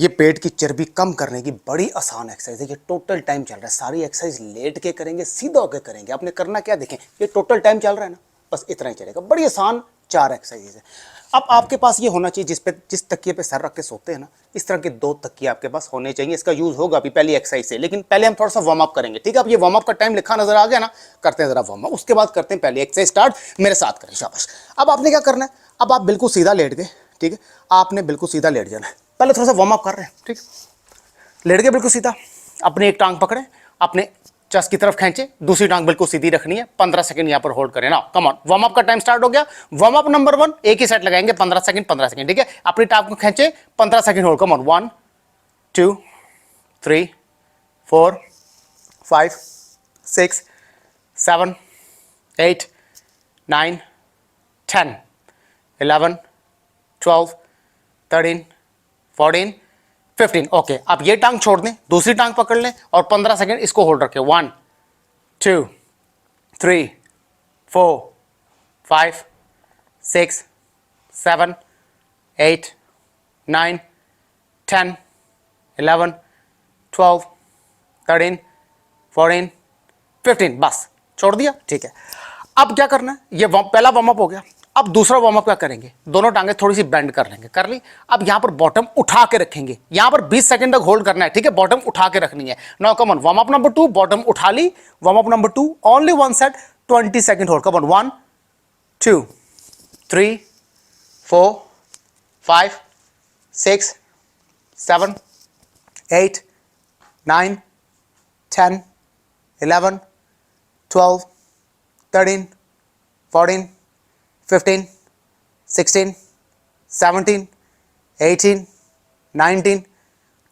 ये पेट की चर्बी कम करने की बड़ी आसान एक्सरसाइज है। ये टोटल टाइम चल रहा है, सारी एक्सरसाइज लेट के करेंगे, सीधा होकर करेंगे। आपने करना क्या, देखें ये टोटल टाइम चल रहा है ना, बस इतना ही चलेगा। बड़ी आसान 4 एक्सरसाइज है। अब आपके पास ये होना चाहिए, जिस तकिए पे सर रख के सोते हैं ना, इस तरह के 2 तकिए आपके पास होने चाहिए। इसका यूज होगा अभी पहली एक्सरसाइज से, लेकिन पहले हम थोड़ा सा वार्म अप करेंगे। ठीक है, अब ये वार्म अप का टाइम लिखा नजर आ गया ना, करते हैं जरा वार्म अप, उसके बाद करते हैं पहली एक्सरसाइज स्टार्ट। मेरे साथ करें, शाबाश। अब आपने क्या करना है, अब आप बिल्कुल सीधा लेट गए। ठीक है, आपने बिल्कुल सीधा लेट जाना है। पहले थोड़ा सा वार्म अप कर रहे हैं। ठीक, लेट गए बिल्कुल सीधा, अपनी एक टांग पकड़े, अपने चेस्ट की तरफ खींचे, दूसरी टांग बिल्कुल सीधी रखनी है। 15 सेकंड यहां पर होल्ड करें ना। कम ऑन, वार्म अप का टाइम स्टार्ट हो गया। वार्म अप नंबर 1, एक ही सेट लगाएंगे, 15 सेकंड 15 सेकंड। ठीक है, अपनी टांग को खींचे, 15 second hold. Come on, 1 2 3 4 5 6 7 8 9 10 11 12 13 14 15। Okay, आप ये टांग छोड़ दें, दूसरी टांग पकड़ लें और 15 सेकंड इसको होल्ड रखें। 1 2 3 4 5 6 7 8 9 10 11 12 13 14 15। बस छोड़ दिया। ठीक है, अब क्या करना है, ये पहला वार्म अप हो गया। अब दूसरा वार्म अप क्या करेंगे, दोनों टांगे थोड़ी सी बेंड कर लेंगे, कर ली। अब यहां पर बॉटम उठा के रखेंगे, यहां पर 20 सेकंड तक होल्ड करना है। ठीक है, बॉटम उठा के रखनी है। Now come on, warm up number 2, bottom उठा ली। Warm up number 2, only one set, 20 second hold. Come on, 1 2 3 4 5 6 7 8 9 10 11 12 13 14 15 16 17 18 19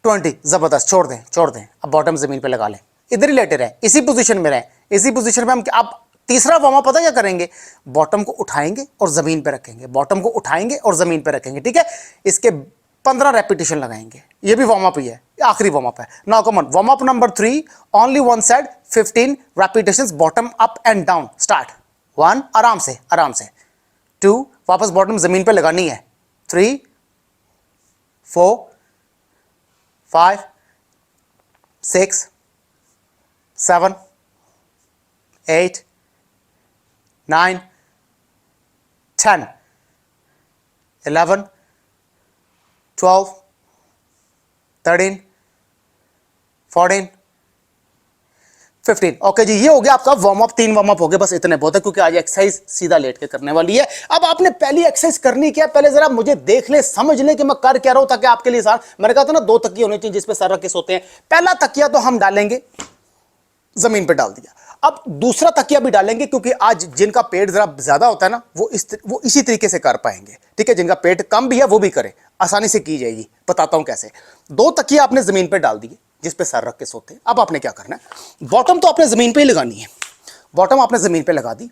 20। जबरदस्त, छोड़ दें छोड़ दें। अब बॉटम जमीन पे लगा लें, इधर ही लेटे रहें, इसी पोजीशन में रहें। इसी पोजीशन में हम अब तीसरा वार्म अप पता क्या करेंगे, बॉटम को उठाएंगे और जमीन पे रखेंगे, बॉटम को उठाएंगे और जमीन पे रखेंगे। ठीक है, इसके 15 रेपिटेशन लगाएंगे। ये भी वार्म अप ही है, आखिरी वार्म अप है। Now come on, warm up number 3, only one side, 15 repetitions, bottom up and down. Start. 1, आराम से आराम से। 2, वापस बॉटम जमीन पे लगानी है। 3 4 5 6 7 8 9 10 11 12 13 14 15। ओके जी, ये हो गया आपका वार्म अप। 3 वार्म अप हो गए, बस इतने बहुत है, क्योंकि आज एक्सरसाइज सीधा लेट के करने वाली है। अब आपने पहली एक्सरसाइज करनी क्या, पहले जरा मुझे देख ले, समझ ले कि मैं कर क्या रहा हूं, ताकि आपके लिए मैंने कहा था ना 2 तकिए होने चाहिए जिसपे सर रख के सोते हैं। पहला तकिया तो हम डालेंगे, जमीन पे डाल दिया। अब दूसरा तकिया भी डालेंगे, क्योंकि आज जिनका पेट जरा ज्यादा होता है ना, वो इसी तरीके से कर पाएंगे। ठीक है, जिनका पेट कम भी है वो भी करें, आसानी से की जाएगी। बताता हूं कैसे। 2 तकिया आपने जमीन पे डाल दिए जिस पे सर रख के सोते हैं। अब आपने क्या करना है, बॉटम तो आपने जमीन पे ही लगानी है। बॉटम आपने जमीन पे लगा दी,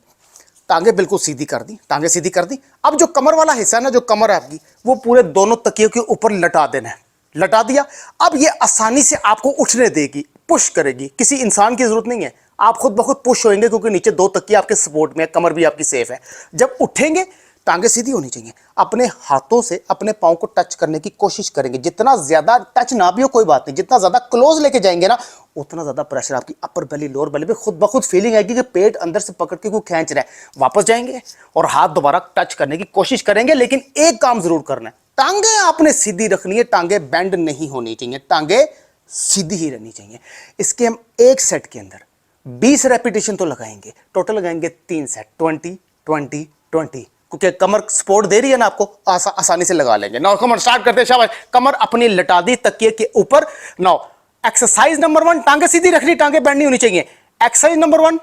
टांगे बिल्कुल सीधी कर दी, टांगे सीधी कर दी। अब जो कमर वाला हिस्सा है ना, जो कमर है आपकी, वो पूरे दोनों तकियों के ऊपर लटा देना है। लटा दिया। अब ये आसानी से आपको उठने देगी, पुश करेगी, किसी इंसान की जरूरत नहीं है, आप खुद ब खुद पुश होंगे, क्योंकि नीचे 2 तकिए आपके सपोर्ट में है, कमर भी आपकी सेफ है। जब उठेंगे, टांगे सीधी होनी चाहिए। अपने हाथों से अपने पांव को टच करने की कोशिश करेंगे, जितना ज्यादा टच ना भी हो कोई बात नहीं, जितना ज्यादा क्लोज लेके जाएंगे ना, उतना ज्यादा प्रेशर आपकी अपर बेली लोअर बेली पे खुद ब खुद फीलिंग आएगी कि पेट अंदर से पकड़ के कोई खींच रहा है। वापस जाएंगे और हाथ दोबारा टच करने की कोशिश करेंगे, लेकिन एक काम जरूर करना है, टांगे आपने सीधी रखनी है, टांगे बेंड नहीं होनी चाहिए, टांगे सीधी ही रहनी चाहिए। इसके हम एक सेट के अंदर 20 रेपिटेशन तो लगाएंगे, टोटल लगाएंगे 3 सेट, 20 20 20, क्योंकि कमर सपोर्ट दे रही है ना आपको, आसानी से लगा लेंगे। नाउ कमर स्टार्ट करते हैं, शाबाश। कमर अपनी लटा दी तकिए के ऊपर। नाउ एक्सरसाइज नंबर 1, टांगे सीधी रखनी, टांगे बेंड नहीं होनी चाहिए। Exercise number 1,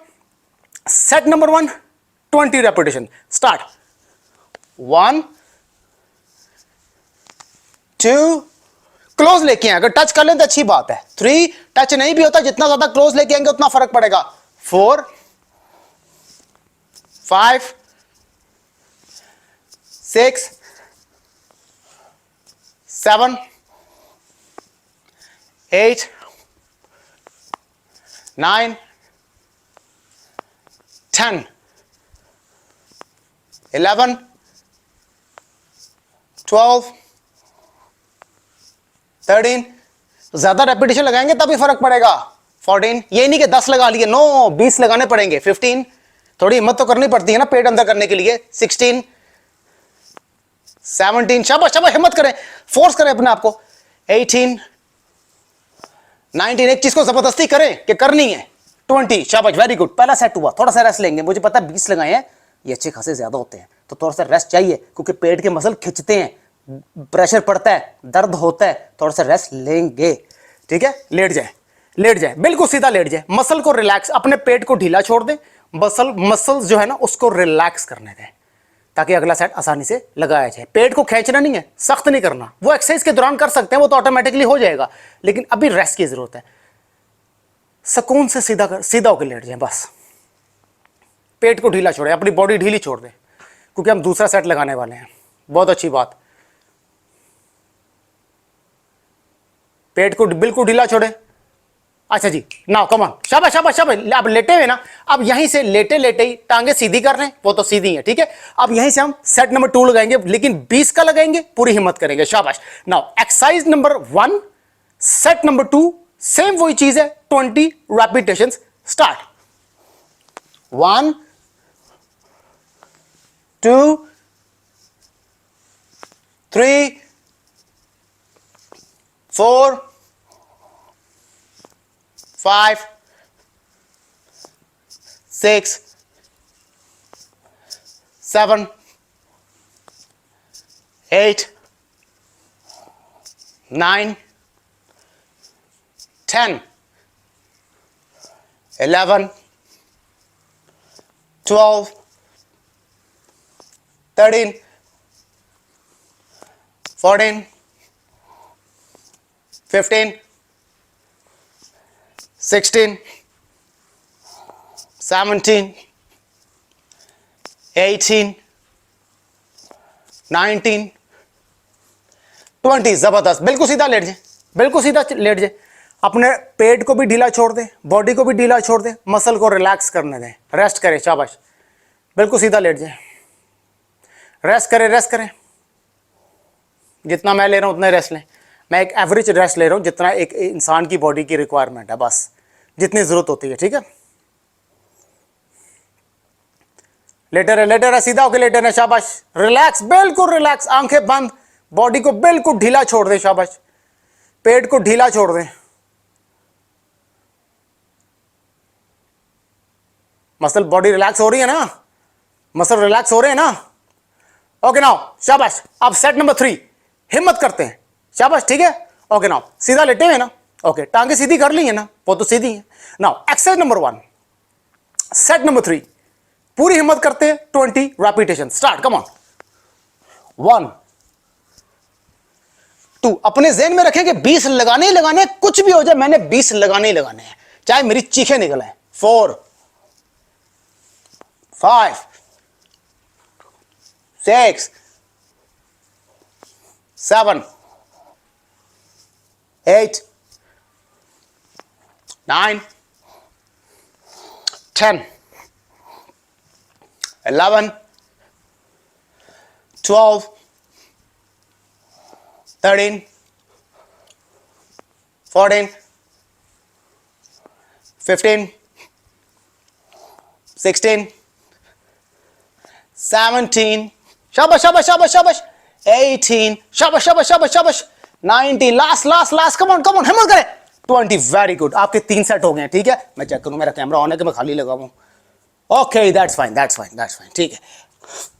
set number 1, 20 repetition. Start. 1 2, close लेके आए, अगर टच कर लें तो अच्छी बात है। 3, टच नहीं भी होता, जितना ज्यादा क्लोज लेके आएंगे उतना फर्क पड़ेगा। 4 5 6 7 8 9 10 11 12 13, ज्यादा रेपिटेशन लगाएंगे तभी फर्क पड़ेगा। 14, ये नहीं कि 10 लगा लिए, नो 20 लगाने पड़ेंगे। 15, थोड़ी हिम्मत तो करनी पड़ती है ना पेट अंदर करने के लिए। 16, 17, शाबाश शाबाश, हिम्मत करें, फोर्स करें अपने आप को। 18, 19, एक चीज को जबरदस्ती करें कि करनी है। 20, शाबाश, वेरी गुड, पहला सेट हुआ, थोड़ा सा रेस्ट लेंगे। मुझे पता है 20 लगाए हैं, ये अच्छे खासे ज्यादा होते हैं, तो थोड़ा सा रेस्ट चाहिए क्योंकि पेट के मसल खिंचते हैं, प्रेशर पड़ता है, दर्द होता है, थोड़ा सा रेस्ट लेंगे। ठीक है, लेट जाए, लेट जाए, बिल्कुल सीधा लेट जाए, मसल को रिलैक्स, अपने पेट को ढीला छोड़ दें, मसल्स जो है ना उसको रिलैक्स करने दें ताकि अगला सेट आसानी से लगाया जाए। पेट को खींचना नहीं है, सख्त नहीं करना, वो एक्सरसाइज के दौरान कर सकते हैं, वो तो ऑटोमेटिकली हो जाएगा, लेकिन अभी रेस्ट की जरूरत है। सुकून से सीधा होकर लेट जाए, बस पेट को ढीला छोड़े, अपनी बॉडी ढीली छोड़ दें क्योंकि हम दूसरा सेट लगाने वाले हैं। बहुत अच्छी बात, पेट को बिल्कुल ढीला छोड़े। अच्छा जी, नाउ कम ऑन, शाबाश शाबाश शाबाश। अब लेटे हुए ना, अब यहीं से लेटे लेटे ही टांगे सीधी कर लें, वो तो सीधी है। ठीक है, अब यहीं से हम सेट नंबर 2 लगाएंगे, लेकिन 20 का लगाएंगे, पूरी हिम्मत करेंगे। शाबाश। Now exercise number 1, set number 2, same वही चीज है, 20 रेपिटेशंस। स्टार्ट। 1, 2, 3, 4, 5, 6, 7, 8, 9, 10, 11, 12, 13, 14, 15, 16, 17, 18, 19, 20। जबरदस्त, बिल्कुल सीधा लेट जाए, बिल्कुल सीधा लेट जाए, अपने पेट को भी ढीला छोड़ दें, बॉडी को भी ढीला छोड़ दें, मसल को रिलैक्स करने दें, रेस्ट करें। शाबाश, बिल्कुल सीधा लेट जाए, रेस्ट करें, रेस्ट करें। जितना मैं ले रहा हूं उतना रेस्ट लें, मैं एक एवरेज रेस्ट ले रहा हूं जितना एक इंसान की बॉडी की रिक्वायरमेंट है, बस जितनी जरूरत होती है। ठीक है, लेटे रहे, सीधा होकर लेटे रहे। शाबाश, रिलैक्स, बिल्कुल रिलैक्स, आंखें बंद, बॉडी को बिल्कुल ढीला छोड़ दें। शाबाश, पेट को ढीला छोड़ दें, मसल बॉडी रिलैक्स हो रही है ना, मसल रिलैक्स हो रहे हैं ना। ओके नाउ, शाबाश। अब सेट नंबर 3, हिम्मत करते हैं। शाबाश, ठीक है। ओके नाउ, सीधा लेटे हुए ना, ओके, टांगे सीधी कर ली है ना, वो तो सीधी है। Now exercise number 1, set number 3, पूरी हिम्मत करते हैं, 20 रेपिटेशन। Start, come on. 1, 2, अपने ज़हन में रखें कि 20 लगाने ही लगाने, कुछ भी हो जाए मैंने 20 लगाने ही लगाने हैं, चाहे मेरी चीखें निकल आए। 4, 5, 6, 7, 8, 9, 10, 11, 12, 13, 14, 15, 16, 17, शाबाश शाबाश शाबाश शाबाश, 18, शाबाश शाबाश शाबाश शाबाश, 19, लास्ट, कम ऑन हिम्मत करें, 20। वेरी गुड, आपके 3 सेट हो गए। ठीक है, मैं चेक करूं, मेरा कैमरा ऑन है कि मैं खाली लगाऊं। ओके, दैट्स फाइन, ठीक है।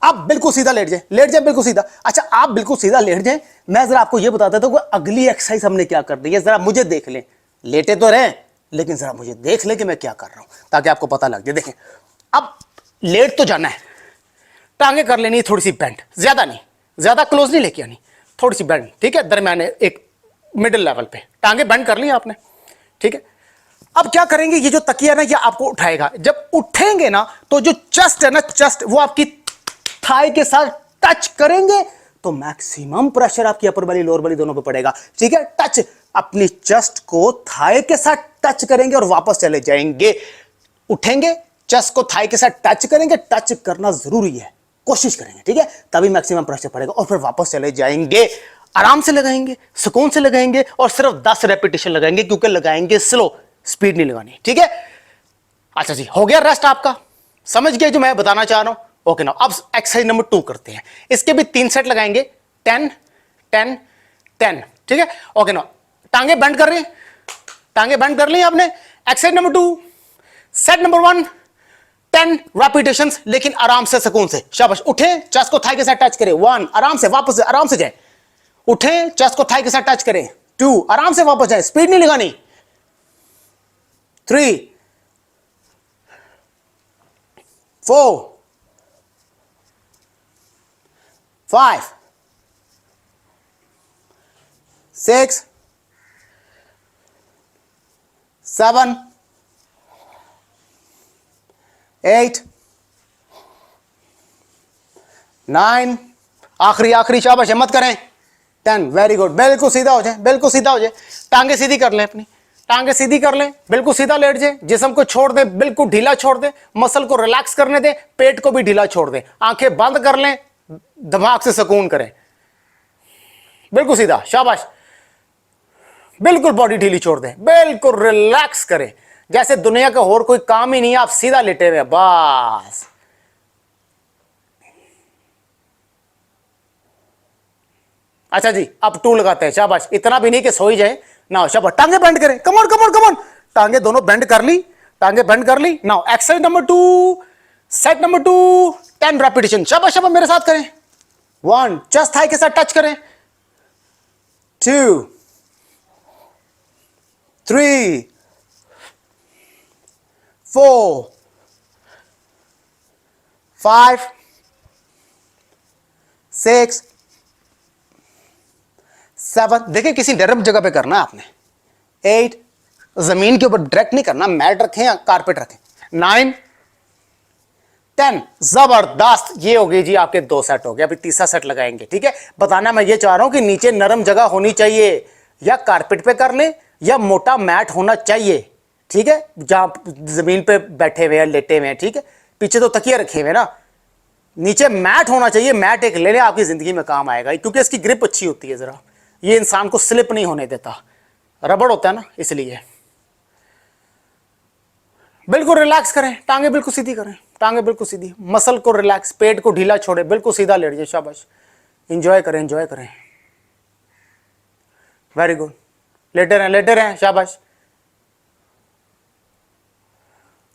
आप बिल्कुल सीधा लेट जाए, बिल्कुल सीधा। अच्छा, आप बिल्कुल सीधा लेट जाए, मैं जरा आपको यह बता देता हूं कि अगली एक्सरसाइज हमने क्या करनी है। जरा मुझे देख लें, लेटे तो रहे लेकिन जरा मुझे देख लें कि मैं क्या कर रहा हूं, ताकि आपको पता लग जाए। देखें, अब लेट तो जाना है, टांगे कर लेनी है थोड़ी सी बेंड, ज्यादा नहीं, ज्यादा क्लोज नहीं लेके आनी, थोड़ी सी बेंड। ठीक है, दरम्यान एक मिडिल लेवल पे टांगे बेंड कर ली आपने। ठीक है, अब क्या करेंगे, ये जो तकिया ना ये आपको उठाएगा, जब उठेंगे ना तो जो चेस्ट है ना, चेस्ट वो आपकी थाई के साथ टच करेंगे तो मैक्सिमम प्रेशर आपकी अपर बेली लोअर बेली दोनों पे पड़ेगा। ठीक है, टच, अपनी चेस्ट को थाई के साथ टच करेंगे और वापस चले जाएंगे। उठेंगे, चेस्ट को थाई के साथ टच करेंगे, टच करना जरूरी है, कोशिश करेंगे। ठीक है, तभी मैक्सिमम प्रेशर पड़ेगा और फिर वापस चले जाएंगे। आराम से लगाएंगे, सुकून से लगाएंगे और सिर्फ 10 रेपिटेशन लगाएंगे, क्योंकि लगाएंगे स्लो, स्पीड नहीं लगानी, ठीक है। अच्छा जी, हो गया रेस्ट आपका, समझ गए जो मैं बताना चाह रहा हूं। ओके ना, अब एक्सरसाइज नंबर 2 करते हैं। इसके भी 3 सेट लगाएंगे, 10 10 10, ठीक है। ओके ना, टांगे बेंड कर रही हैं, टांगे बेंड कर ली आपने। Exercise number 2, set number 1, 10 repetitions, लेकिन आराम से, सुकून से। शाबाश, उठे, चेस्ट को थाई के साथ टच करें, 1, आराम से, वापस आराम से जाए। उठे, चेस्ट को थाई के साथ टच करें, 2, आराम से वापस जाए, स्पीड नहीं लगानी, 3 4 5 6 7 8 9, आखिरी आखिरी, शाबाश, हिम्मत करें, 10, वेरी गुड। बिल्कुल सीधा हो जाए, बिल्कुल सीधा हो जाए, टांगे सीधी कर लें अपनी, टांगे सीधी कर लें, बिल्कुल सीधा लेट जाए, जिस्म को छोड़ दे, बिल्कुल ढीला छोड़ दे, मसल को रिलैक्स करने दे, पेट को भी ढीला छोड़ दे, आंखें बंद कर लें, दिमाग से सुकून करें, बिल्कुल सीधा, शाबाश, बिल्कुल बॉडी ढीली छोड़ दें, बिल्कुल रिलैक्स करें, जैसे दुनिया का और कोई काम ही नहीं है, आप सीधा लेटे हुए, बस। अच्छा जी, अब 2 लगाते हैं, शाबाश, इतना भी नहीं कि सो ही जाए ना, शाबाश, टांगे बेंड करें, कमॉन कमॉन कमॉन, टांगे दोनों बेंड कर ली, टांगे बेंड कर ली। Now exercise number 2, set number 2, 10 repetition, शाबाश शाबाश, मेरे साथ करें, 1, चेस्ट थाई के साथ टच करें, 2 3 4 5 6 7, देखिए किसी नरम जगह पे करना आपने, 8, जमीन के ऊपर डायरेक्ट नहीं करना, मैट रखें या कारपेट रखें, 9 10, जबरदस्त, ये हो गई जी आपके 2 सेट हो गए। अभी तीसरा सेट लगाएंगे, ठीक है। बताना मैं ये चाह रहा हूं कि नीचे नरम जगह होनी चाहिए, या कारपेट पे कर लें या मोटा मैट होना चाहिए, ठीक है, जहां जमीन पे बैठे हुए हैं, लेटे हुए हैं, ठीक है, पीछे तो तकिया रखे हुए हैं ना, नीचे मैट होना चाहिए। मैट एक ले लें, आपकी जिंदगी में काम आएगा, क्योंकि इसकी ग्रिप अच्छी होती है, जरा ये इंसान को स्लिप नहीं होने देता, रबड़ होता है ना, इसलिए बिल्कुल रिलैक्स करें, टांगे बिल्कुल सीधी करें, टांगे बिल्कुल सीधी, मसल को रिलैक्स, पेट को ढीला छोड़े, बिल्कुल सीधा लेट जाए, शाबाश, एंजॉय करें, एंजॉय करें, वेरी गुड, लेटे रहें, शाबाश।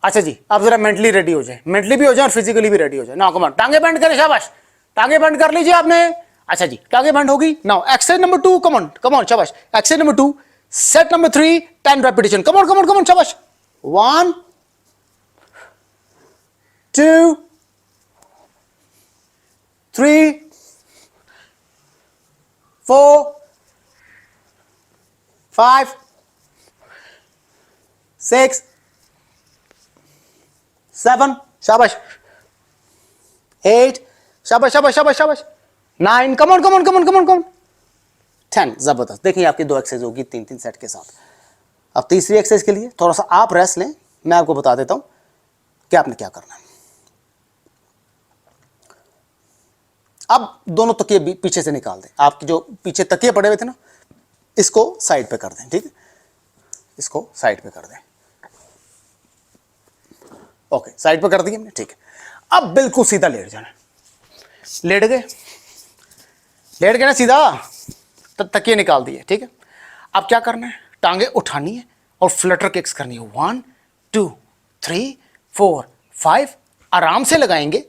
अच्छा जी, अब जरा मेंटली रेडी हो जाए, मेंटली भी हो जाए और फिजिकली भी रेडी हो जाए। नाउ कम ऑन, टांगे बेंड करें, शाबाश, टांगे बेंड कर लीजिए आपने। अच्छा जी, टांगे बेंड होगी। Now exercise number 2, come on, शाबाश, exercise number 2, set number 3, 10 repetition, come on, शाबाश, 1 2 3 4 5 6 7, शाबाश, 8, शाबाश शाबाश शाबाश शाबाश, 9, कम ऑन, 10, जबरदस्त। देखिए आपकी 2 एक्सरसाइज होगी 3-3 सेट के साथ। अब तीसरी एक्सरसाइज के लिए थोड़ा सा आप रेस्ट लें, मैं आपको बता देता हूं कि आपने क्या करना है। अब दोनों तकिए पीछे से निकाल दें, आपके जो पीछे तकिए पड़े हुए थे ना, इसको साइड पे कर दें, ठीक है, इसको साइड पे कर दें, ओके, साइड पे कर दिए हमने, ठीक है। अब बिल्कुल सीधा लेट जाना, लेट गए ना सीधा, तकिए निकाल दिए, ठीक है। अब क्या करना है, टांगे उठानी है और फ्लटर किक्स करनी है, 1 2 3 4 5, आराम से लगाएंगे,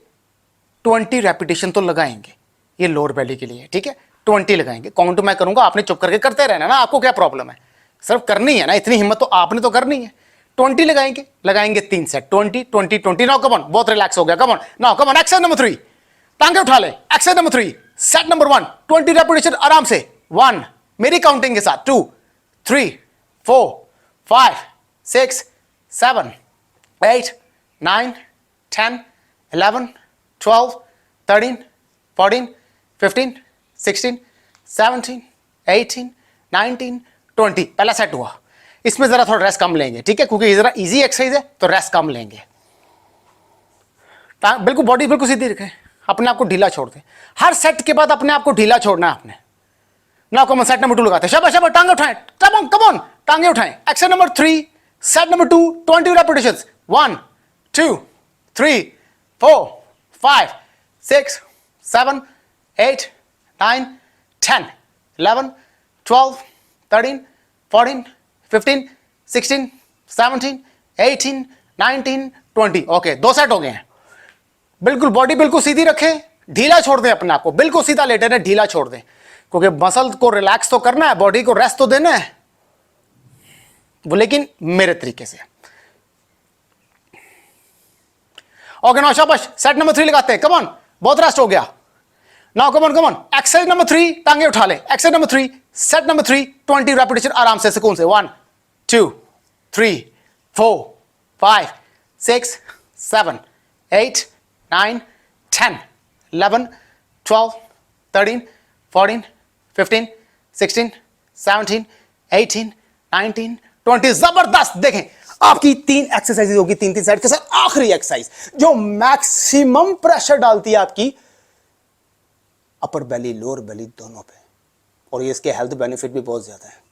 20 रेपिटेशन तो लगाएंगे, ये लोअर बेली के लिए, ठीक है, 20 लगाएंगे। काउंट मैं करूंगा, आपने चुप करके करते रहना ना, आपको क्या प्रॉब्लम है, सिर्फ करनी है ना, इतनी हिम्मत तो आपने तो करनी है। 20 लगाएंगे 3 सेट, 20 20 20। नाउ कम ऑन, बहुत रिलैक्स हो गया, come on, now come on, exercise number 3, टांगे उठा ले, exercise number 3, set number 1, 20 repetition आराम से, 1, मेरी काउंटिंग के साथ, 2 3 4 5 6 7 8 9 10 11 12 13 14 15 16 17 18 19 20। पहला सेट हुआ, इसमें जरा थोड़ा रेस्ट कम लेंगे, ठीक है, क्योंकि ये जरा इजी एक्सरसाइज है, तो रेस्ट कम लेंगे। बिल्कुल बॉडी बिल्कुल सीधी रखें, अपने आप को ढीला छोड़ दें, हर सेट के बाद अपने आप को ढीला छोड़ना है आपने, now come on set number 2 लगाते हैं, शाबाश शाबाश, टांगे उठाएं, कम ऑन टांगे उठाएं। Exercise number 3 set number 2 20 repetitions, 1 2 3 4 5 6 7 8 9 10 11 12 13 14 15 16 17 18 19 20। Okay, 2 set हो गए हैं। बिल्कुल बॉडी बिल्कुल सीधी रखें, ढीला छोड़ दें अपने आप को, बिल्कुल सीधा लेटे रहें, ढीला छोड़ दें, क्योंकि मसल को रिलैक्स तो करना है, बॉडी को रेस्ट तो देना है वो, लेकिन मेरे तरीके से। ओके नाउ शाबाश, सेट नंबर 3 लगाते हैं, कम ऑन, बहुत रेस्ट हो गया। Now come on exercise number 3, टांगे उठा ले। Exercise number 3 set number 3 20 repetition, आराम से सुकून से, 1 2 3 4 5 6 7 8 9 10 11 12 13 14 15 16 17 18 19 20। जबरदस्त। देखें आपकी 3 एक्सरसाइजेज होगी, 3 सेट के साथ आखिरी एक्सरसाइज जो मैक्सिमम प्रेशर डालती है आपकी अपर बेली लोअर बेली दोनों पे, और ये इसके हेल्थ बेनिफिट भी बहुत ज्यादा है।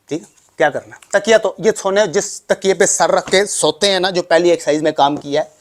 ठीक है, क्या करना है, तकिया, तो ये सोने जिस तकिए पे सर रख के सोते हैं ना, जो पहली एक्सरसाइज में काम किया है,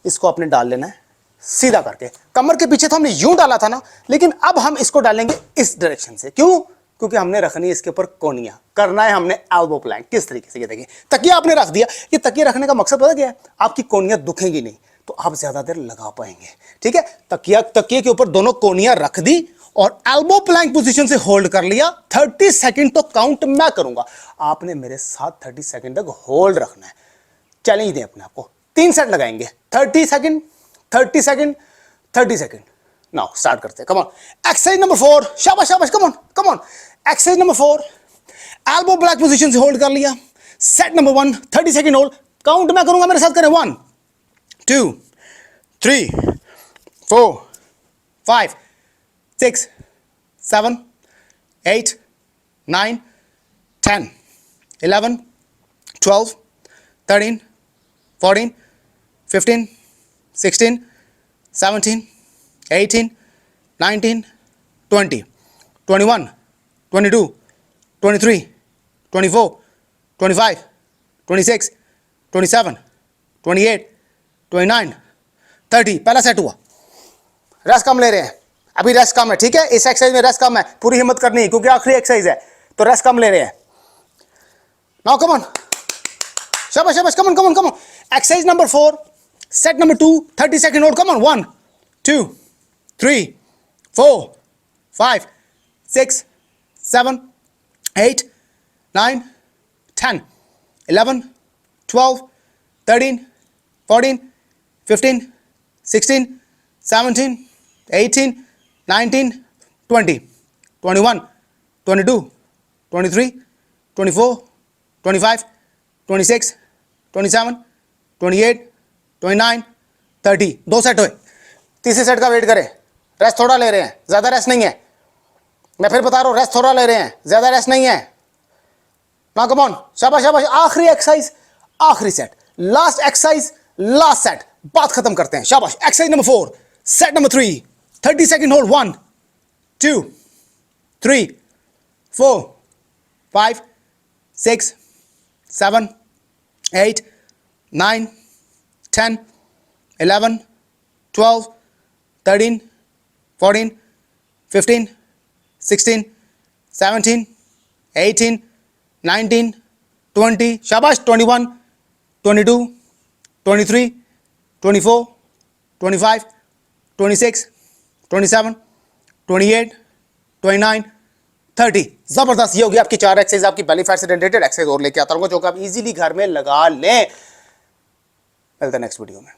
इसको आपने डाल लेना है सीधा करके। कमर के पीछे तो हमने यूं डाला था ना, लेकिन अब हम इसको डालेंगे इस डायरेक्शन से। क्यों? क्योंकि हमने रखनी है इसके ऊपर कोनिया, करना है हमने एल्बो प्लैंक। किस तरीके से, ये देखिए तकिया आपने रख दिया, ये तकिया रखने का मकसद पता क्या है, आपकी कोनियां दुखेंगी नहीं, तो आप ज्यादा देर लगा पाएंगे। ठीक है, तकिए के ऊपर दोनों कोनियां रख दी और एल्बो प्लैंक पोजीशन से होल्ड कर लिया। 30 सेकंड तो काउंट मैं करूंगा, आपने मेरे साथ 30 सेकंड तक होल्ड रखना है। चैलेंज दें अपने आप को, 3 सेट लगाएंगे, 30 second 30 second 30 second. Now start करते हैं, कम ऑन। एक्सरसाइज नंबर 4, शाबाश शाबाश, come on. Exercise number 4, elbow black position से होल्ड कर लिया। Set number 1 30 second hold, count मैं करूंगा, मेरे साथ करें, 1 2 3 4 5 6 7 8 9 10 11 12 13 14 15 16 17 18 19 20 21 22 23 24 25 26 27 28 29 30। पहला सेट हुआ, रेस्ट कम ले रहे हैं, अभी रेस्ट कम है। ठीक है, इस एक्सरसाइज में रेस्ट कम है, पूरी हिम्मत करनी है क्योंकि आखिरी एक्सरसाइज है, तो रेस्ट कम ले रहे हैं। नाउ कम ऑन, शाबाश शाबाश, come on. Exercise number 4 set number 2 30 second hold, come on, 1 2 3 4 5 6 7 8 9 10 11 12 13 14 15 16 17 18 19 20 21 22 23 24 25 26 27 28 29 30। 2 set हुए, तीसरे सेट का वेट करें, रेस्ट थोड़ा ले रहे हैं, ज्यादा रेस्ट नहीं है, मैं फिर बता रहा हूं, रेस्ट थोड़ा ले रहे हैं, ज्यादा रेस्ट नहीं है। नाउ कम ऑन, शाबाश शाबाश, आखिरी एक्सरसाइज, आखिरी set, last exercise, last set, बात खत्म करते हैं। शाबाश। Exercise number 4 set number 3 30 second hold, 1 2 3 4 5 6 7 8 9 10 11 12 13 14 15 16 17 18 19 20। शाबाश। 21 22 23 24 25 26 27 28 29 30। जबरदस्त। ये होगी आपकी 4 एक्सरसाइज, आपकी बेली फैट से रिलेटेड एक्सरसाइज और लेके आता हूँ जो कि आप इजीली घर में लगा लें। मिलते हैं नेक्स्ट वीडियो में।